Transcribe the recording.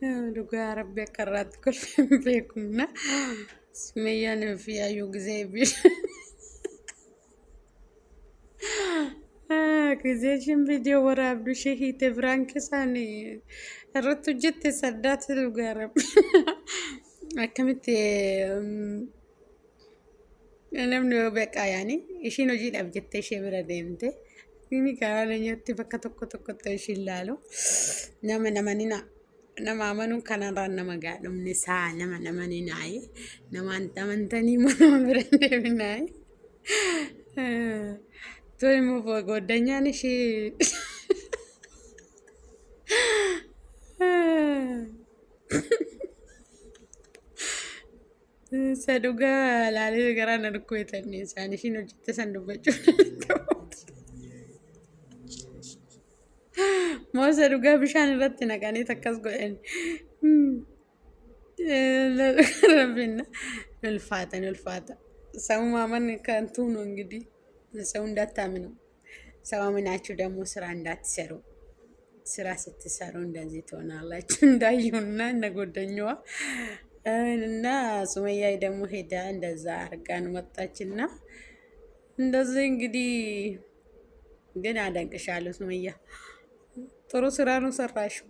Dhugaa rabbi akka irraatti kolfee hin beekumna. Sumayyaan fi ayyuu gisee fi gisee viidiyoo waraabdu ishee hiite biraan keessaan irratti hojjette saddaatti dhugaa rabbi. Akkamitti namni beekaa yaani ishiin hojiidhaaf jettee ishee bira deemte. Inni karaa leenyatti bakka tokkotti ishiin laalu nama namanina. Nama amanuu kanarraan nama gaadhumni isaa nama namani naayi nama amantanii nama bira deeminaayi. Tuh immoo godanyaan ishee sadugaa laalee garaa na dhukkubeetanii isaan ishiin hojjette san dubbachuu. Moosa dhugaa bishaan irratti naqanii takkas godhan. Rabbina ulfaata. Sauma man kan tuኑ እንግዲህ ሰው እንዳታምኑ። ሰው አምናችሁ ደግሞ ስራ እንዳትሰሩ። ስራ ስትሰሩ እንደዚህ ትሆናላችሁ እንዳዩና እነ ጓደኛዋ እና ሱመያ ደግሞ ሄዳ እንደዛ አርጋን መጣችና እንደዚህ እንግዲህ ግን አደንቅሻለሁ ሱመያ ጥሩ ስራ ነው ሰራሽው።